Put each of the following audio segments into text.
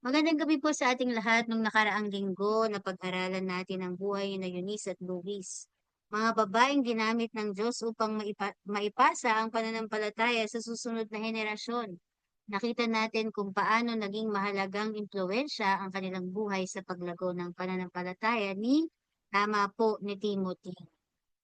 Magandang gabi po sa ating lahat. Nung nakaraang linggo, napag-aralan natin ang buhay ni Eunice at Luis. Mga babaeng ginamit ng Diyos upang maipasa ang pananampalataya sa susunod na henerasyon. Nakita natin kung paano naging mahalagang impluensya ang kanilang buhay sa paglago ng pananampalataya tama po, ni Timothy.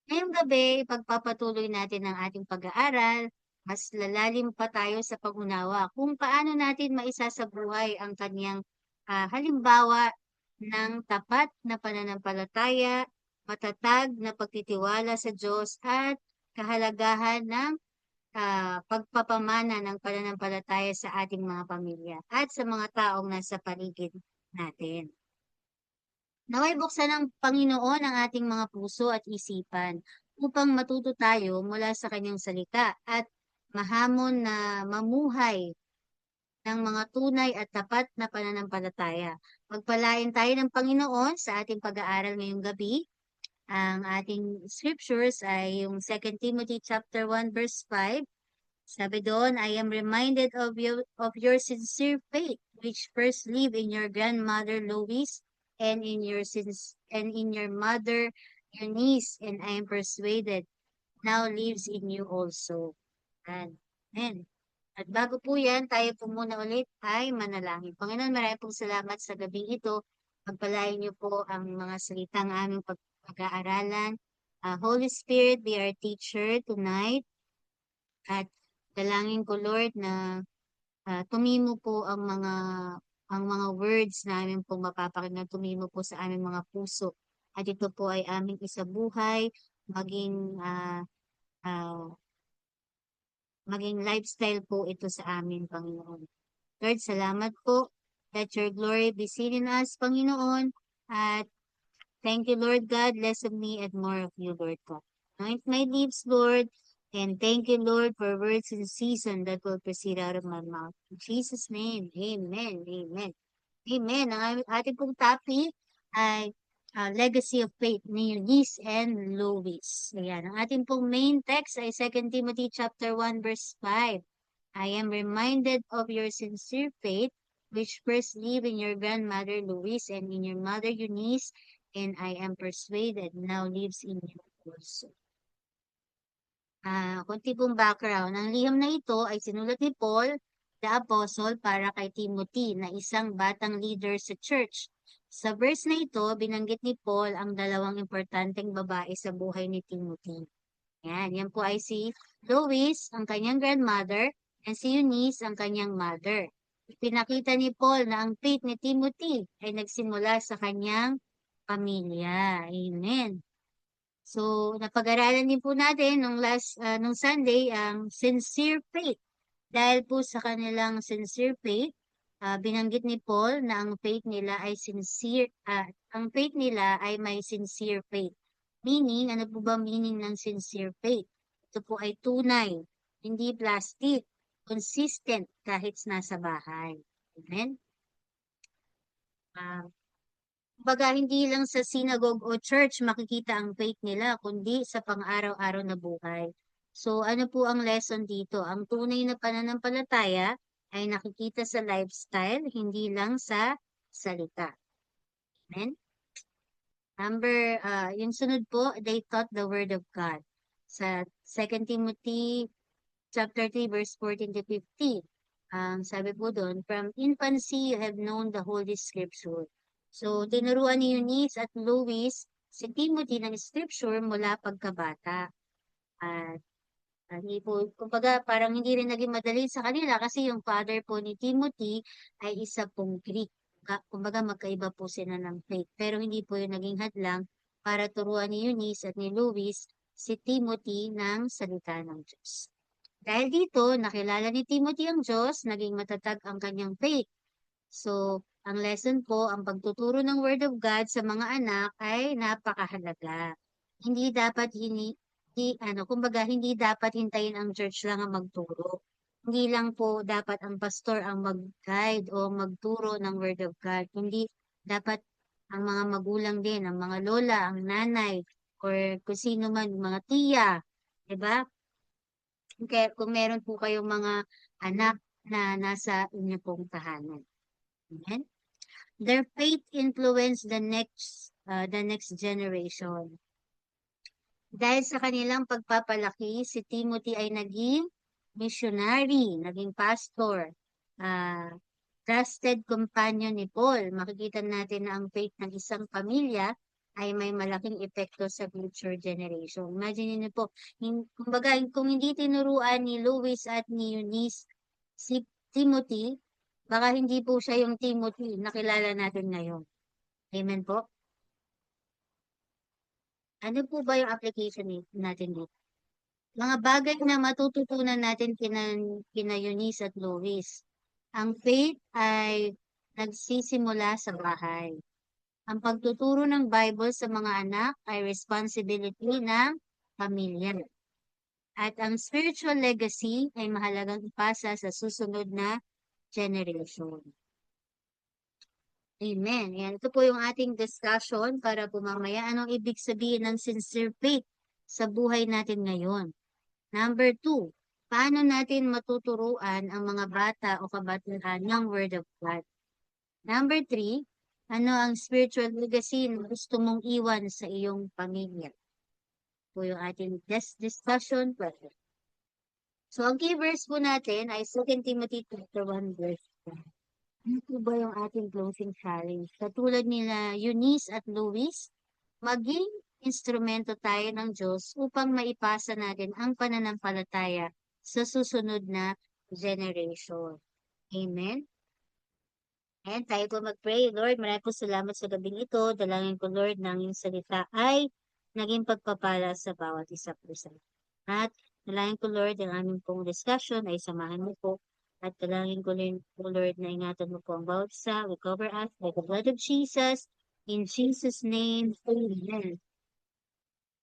Ngayong gabi, ipagpapatuloy natin ang ating pag-aaral. Mas lalalim pa tayo sa pag-unawa kung paano natin maisasabuhay ang kanyang halimbawa ng tapat na pananampalataya, matatag na pagtitiwala sa Diyos at kahalagahan ng pagpapamana ng pananampalataya sa ating mga pamilya at sa mga taong nasa paligid natin. Naway buksan ng Panginoon ang ating mga puso at isipan upang matuto tayo mula sa kanyang salita at mahamon na mamuhay ng mga tunay at tapat na pananampalataya. Pagpalain tayo ng Panginoon sa ating pag-aaral ngayong gabi. Ang ating scriptures ay yung 2 Timothy chapter 1 verse 5. Sabi doon, I am reminded of your sincere faith, which first lived in your grandmother Lois and in your mother Eunice, and I am persuaded now lives in you also. Amen. At bago po yan, tayo po muna ulit ay manalangin. Panginoon, maraming pong salamat sa gabing ito. Pagpalain niyo po ang mga salitang aming pag-aaralan. Holy Spirit, be our teacher tonight. At dalangin ko, Lord, na tumimo po ang mga words namin po mapapakinggan, tumimo po sa aming mga puso. At ito po ay aming isabuhay, maging ah, maging lifestyle po ito sa amin, Panginoon. Lord, salamat po. Let your glory be seen in us, Panginoon. At thank you, Lord God. Less of me and more of you, Lord God. Anoint my lips, Lord. And thank you, Lord, for words in season that will proceed out of my mouth. In Jesus' name, amen, amen. Amen. Ang ating pong topic ay Legacy of Faith ni Eunice and Lois. Ayan. Ang ating pong main text ay 2 Timothy chapter 1 verse 5. I am reminded of your sincere faith, which first lived in your grandmother Lois and in your mother Eunice, and I am persuaded now lives in you also. Konti pong background. Ang liham na ito ay sinulat ni Paul, the Apostle, para kay Timothy na isang batang leader sa church. Sa verse na ito, binanggit ni Paul ang dalawang importanteng babae sa buhay ni Timothy. Yan po ay si Lois, ang kanyang grandmother, and si Eunice, ang kanyang mother. Pinakita ni Paul na ang faith ni Timothy ay nagsimula sa kanyang pamilya. Amen. So, napag-aralan din po natin nung Sunday ang sincere faith. Dahil po sa kanilang sincere faith, binanggit ni Paul na ang faith nila ay may sincere faith. Meaning, ano po ba meaning ng sincere faith? Ito po ay tunay, hindi plastic, consistent kahit nasa bahay. Amen? Ah, Baga hindi lang sa synagogue o church makikita ang faith nila, kundi sa pang-araw-araw na buhay. So ano po ang lesson dito? Ang tunay na pananampalataya ay nakikita sa lifestyle, hindi lang sa salita. Amen? Yung sunod po, they taught the word of God. Sa 2 Timothy chapter 3, verse 14 to 15. Sabi po doon, from infancy you have known the Holy Scripture. So, tinuruan ni Eunice at Louis si Timothy ng Scripture mula pagkabata. At hindi po, kumbaga, parang hindi rin naging madali sa kanila kasi yung father po ni Timothy ay isa pong Greek. Kumbaga, magkaiba po sila ng faith. Pero hindi po yung naging hadlang para turuan ni Eunice at ni Louis si Timothy ng salita ng Diyos. Dahil dito, nakilala ni Timothy ang Diyos, naging matatag ang kanyang faith. So, ang lesson po, ang pagtuturo ng Word of God sa mga anak ay napakahalaga. Hindi dapat kumbaga, hindi dapat hintayin ang church lang ang magturo. Hindi lang po dapat ang pastor ang mag-guide o magturo ng Word of God, kundi dapat ang mga magulang din, ang mga lola, ang nanay, or kung sino man, mga tiya, 'di ba? Kaya kung meron po kayong mga anak na nasa inyo pong tahanan. Amen. Their faith influenced the next generation. Dahil sa kanilang pagpapalaki, si Timothy ay naging missionary, naging pastor, ah, trusted companion ni Paul. Makikita natin na ang faith ng isang pamilya ay may malaking epekto sa future generation. Imagine niyo po, kumbaga, kung hindi tinuruan ni Louis at ni Eunice si Timothy, baka hindi po siya yung Timothy na kilala natin ngayon. Amen po? Ano po ba yung application natin dito? Mga bagay na matututunan natin kina Eunice at Louis. Ang faith ay nagsisimula sa bahay. Ang pagtuturo ng Bible sa mga anak ay responsibility ng pamilya. At ang spiritual legacy ay mahalagang ipasa sa susunod na generation. Amen. Yan. Ito po yung ating discussion para po mamaya. Anong ibig sabihin ng sincere faith sa buhay natin ngayon? Number 2, paano natin matuturuan ang mga bata o kabataaan ng Word of God? Number 3, ano ang spiritual legacy na gusto mong iwan sa iyong pamilya? Po yung ating discussion. So, ang key verse po natin ay 2 Timothy chapter 1 verse 1. Ano po ba yung ating closing challenge? Katulad nila Eunice at Louis, maging instrumento tayo ng Diyos upang maipasa natin ang pananampalataya sa susunod na generation. Amen? Ayan, tayo po mag-pray. Lord, maraming po salamat sa gabing ito. Dalangin ko, Lord, ng iyong salita ay naging pagpapala sa bawat isa po sa atin. At dalangin ko, Lord, ang aming pong discussion ay samahan mo po. At dalangin ko, Lord, na ingatan mo po ang bawat isa. We cover us by the blood of Jesus. In Jesus' name, Amen.